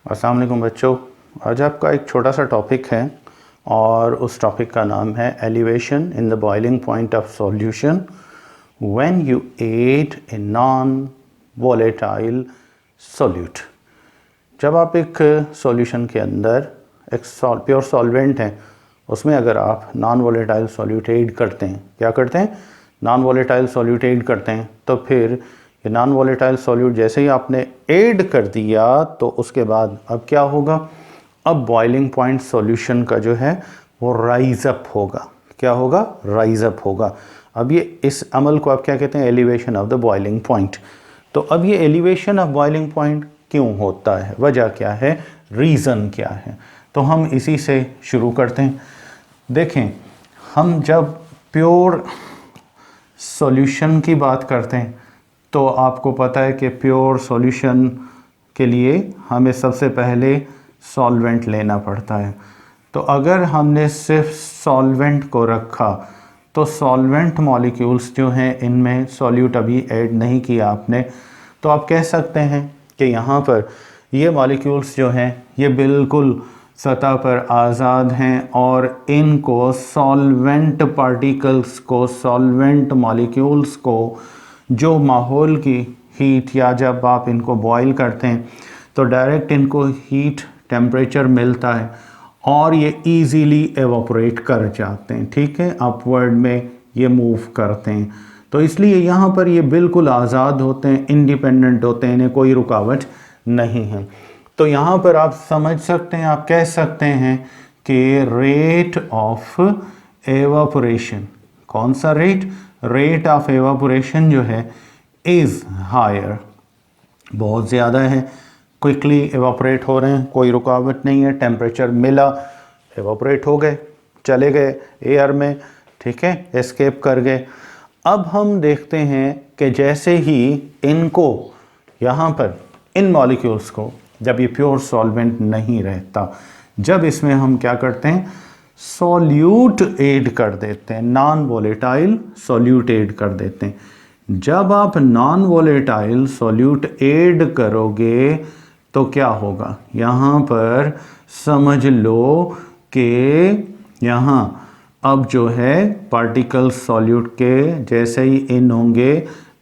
अस्सलाम वालेकुम बच्चों। आज आपका एक छोटा सा टॉपिक है और उस टॉपिक का नाम है elevation in the boiling point of solution when you add a non volatile solute. जब आप एक सॉल्यूशन के अंदर एक प्योर सॉल्वेंट है, उसमें अगर आप नॉन वोलेटाइल सॉल्यूट ऐड करते हैं, क्या करते हैं, नॉन वोलेटाइल सॉल्यूट ऐड करते हैं, तो फिर ये नॉन वोलेटाइल सॉल्यूट जैसे ही आपने ऐड कर दिया तो उसके बाद अब क्या होगा, अब बॉइलिंग पॉइंट सॉल्यूशन का जो है वो राइज अप होगा। क्या होगा? राइज अप होगा। अब ये इस अमल को आप क्या कहते हैं? Elevation of the boiling point. तो अब ये एलिवेशन ऑफ बॉइलिंग पॉइंट क्यों होता है, वजह क्या है, रीज़न क्या है, तो हम इसी से शुरू करते हैं। देखें, हम जब प्योर सॉल्यूशन की बात करते हैं तो आपको पता है कि प्योर सॉल्यूशन के लिए हमें सबसे पहले सॉल्वेंट लेना पड़ता है। तो अगर हमने सिर्फ सॉल्वेंट को रखा तो सॉल्वेंट मॉलिक्यूल्स जो हैं इनमें सॉल्यूट अभी ऐड नहीं किया आपने, तो आप कह सकते हैं कि यहाँ पर ये मॉलिक्यूल्स जो हैं ये बिल्कुल सतह पर आज़ाद हैं और इनको सॉल्वेंट पार्टिकल्स को, सॉल्वेंट मॉलिक्यूल्स को जो माहौल की हीट या जब आप इनको बॉईल करते हैं तो डायरेक्ट इनको हीट टेम्परेचर मिलता है और ये इजीली एवापोरेट कर जाते हैं। ठीक है, अपवर्ड में ये मूव करते हैं, तो इसलिए यहाँ पर ये बिल्कुल आज़ाद होते हैं, इंडिपेंडेंट होते हैं, इन्हें कोई रुकावट नहीं है। तो यहाँ पर आप समझ सकते हैं, आप कह सकते हैं कि रेट ऑफ एवापोरेशन, कौन सा रेट? रेट ऑफ एवापोरेशन जो है इज़ हायर, बहुत ज़्यादा है, क्विकली एवापोरेट हो रहे हैं, कोई रुकावट नहीं है, टेम्परेचर मिला, एवापोरेट हो गए, चले गए एयर में, ठीक है, एस्केप कर गए। अब हम देखते हैं कि जैसे ही इनको यहाँ पर इन मॉलिक्यूल्स को, जब ये प्योर सॉल्वेंट नहीं रहता, जब इसमें हम क्या करते हैं, सॉल्यूट ऐड कर देते हैं, नॉन वोलेटाइल सॉल्यूट ऐड कर देते हैं। जब आप नॉन वोलेटाइल सॉल्यूट ऐड करोगे तो क्या होगा, यहाँ पर समझ लो कि यहाँ अब जो है पार्टिकल्स सॉल्यूट के जैसे ही इन होंगे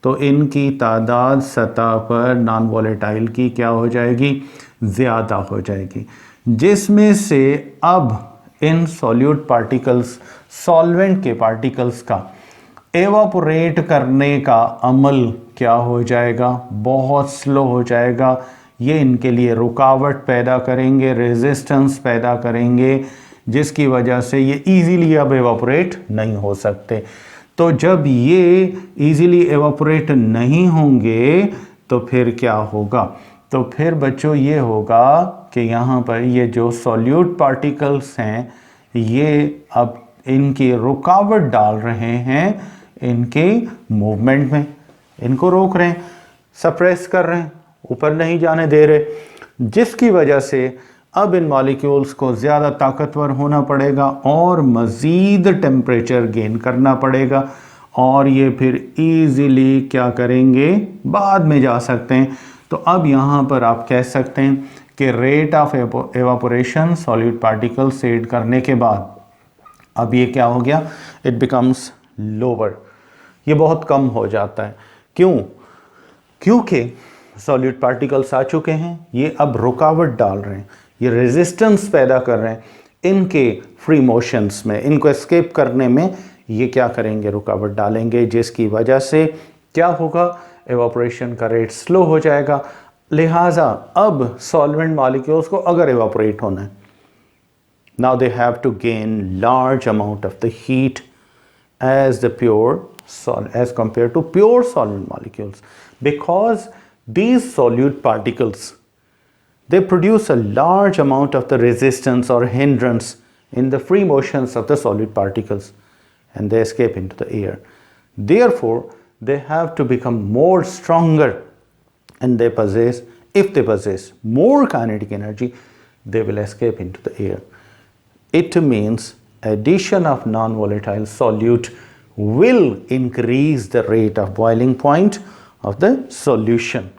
तो इनकी तादाद सतह पर नॉन वोलेटाइल की क्या हो जाएगी, ज़्यादा हो जाएगी, जिसमें से अब इन सॉल्यूट पार्टिकल्स, सॉल्वेंट के पार्टिकल्स का एवापोरेट करने का अमल क्या हो जाएगा, बहुत स्लो हो जाएगा। ये इनके लिए रुकावट पैदा करेंगे, रेजिस्टेंस पैदा करेंगे, जिसकी वजह से ये इजीली अब एवापोरेट नहीं हो सकते। तो जब ये इजीली एवापोरेट नहीं होंगे तो फिर क्या होगा, तो फिर बच्चों ये होगा कि यहाँ पर ये जो सॉल्यूट पार्टिकल्स हैं ये अब इनकी रुकावट डाल रहे हैं इनके मूवमेंट में, इनको रोक रहे हैं, सप्रेस कर रहे हैं, ऊपर नहीं जाने दे रहे, जिसकी वजह से अब इन मॉलिक्यूल्स को ज़्यादा ताकतवर होना पड़ेगा और मज़ीद टेम्परेचर गेन करना पड़ेगा और ये फिर इजीली क्या करेंगे, बाद में जा सकते हैं। तो अब यहाँ पर आप कह सकते हैं कि rate of evaporation solute particles add करने के बाद अब ये क्या हो गया, इट बिकम्स लोअर, ये बहुत कम हो जाता है। क्यों? क्योंकि सॉल्यूट पार्टिकल्स आ चुके हैं, ये अब रुकावट डाल रहे हैं, ये रेजिस्टेंस पैदा कर रहे हैं इनके फ्री मोशंस में, इनको एस्केप करने में ये क्या करेंगे, रुकावट डालेंगे, जिसकी वजह से क्या होगा, एवापोरेशन का रेट स्लो हो जाएगा। लिहाजा अब सॉल्वेंट मॉलिक्यूल्स को अगर एवापोरेट होना है, now they have to gain large amount of the heat as compared to pure solvent molecules, because these solute particles, they produce a large amount of the resistance or hindrance in the free motions of the solute particles and they escape into the air. Therefore they have to become more stronger and if they possess more kinetic energy, they will escape into the air. It means addition of non-volatile solute will increase the rate of boiling point of the solution.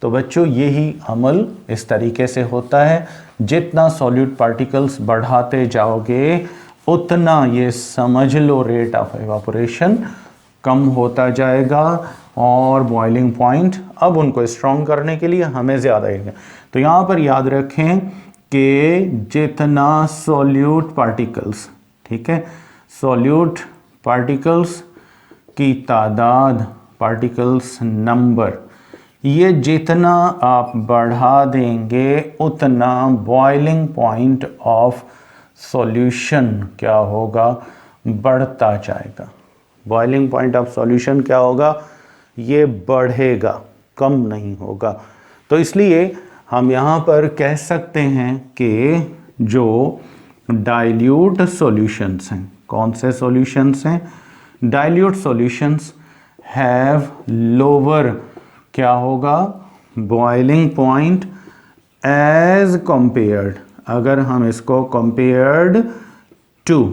तो बच्चों यही अमल इस तरीके से होता है, जितना solute particles बढ़ाते जाओगे उतना ये समझ लो रेट ऑफ एवापोरेशन कम होता जाएगा और बॉइलिंग पॉइंट अब उनको स्ट्रॉन्ग करने के लिए हमें ज़्यादा एरिया। तो यहाँ पर याद रखें कि जितना सॉल्यूट पार्टिकल्स, ठीक है, सॉल्यूट पार्टिकल्स की तादाद, पार्टिकल्स नंबर, ये जितना आप बढ़ा देंगे उतना बॉइलिंग पॉइंट ऑफ सॉल्यूशन क्या होगा, बढ़ता जाएगा। बॉइलिंग पॉइंट ऑफ सॉल्यूशन क्या होगा, ये बढ़ेगा, कम नहीं होगा। तो इसलिए हम यहाँ पर कह सकते हैं कि जो डाइल्यूट सॉल्यूशंस हैं, कौन से सॉल्यूशंस हैं, डाइल्यूट सॉल्यूशंस हैव लोअर क्या होगा, बॉइलिंग पॉइंट एज कंपेयर्ड, अगर हम इसको कंपेयर्ड टू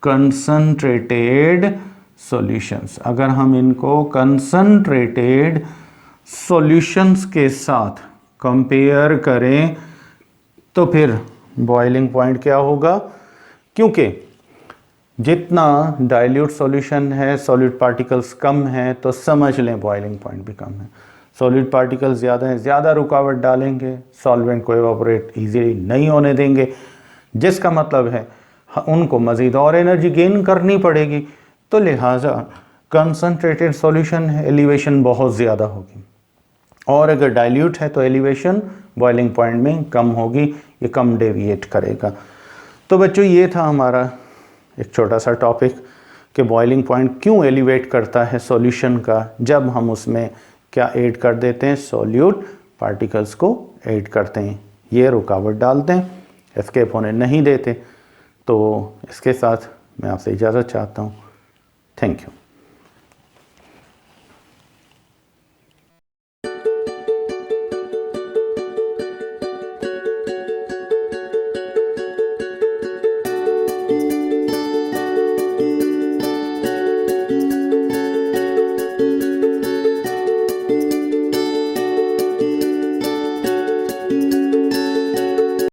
कंसंट्रेटेड सॉल्यूशंस, अगर हम इनको कंसंट्रेटेड सॉल्यूशंस के साथ कंपेयर करें तो फिर बॉइलिंग पॉइंट क्या होगा, क्योंकि जितना डाइल्यूट सॉल्यूशन है सॉलिड पार्टिकल्स कम हैं तो समझ लें बॉइलिंग पॉइंट भी कम है। सॉलिड पार्टिकल्स ज़्यादा हैं, ज़्यादा रुकावट डालेंगे, सॉल्वेंट को एवापोरेट इजीली नहीं होने देंगे, जिसका मतलब है उनको मज़ीद और एनर्जी गेन करनी पड़ेगी। तो लिहाजा कंसंट्रेटेड सॉल्यूशन है, एलिवेशन बहुत ज़्यादा होगी, और अगर डाइल्यूट है तो एलिवेशन बॉइलिंग पॉइंट में कम होगी, ये कम डेविएट करेगा। तो बच्चों ये था हमारा एक छोटा सा टॉपिक कि बॉइलिंग पॉइंट क्यों एलिवेट करता है सॉल्यूशन का, जब हम उसमें क्या ऐड कर देते हैं, सॉल्यूट पार्टिकल्स को ऐड करते हैं, ये रुकावट डालते हैं, एस्केप होने नहीं देते। तो इसके साथ मैं आपसे इजाज़त चाहता हूँ। Thank you.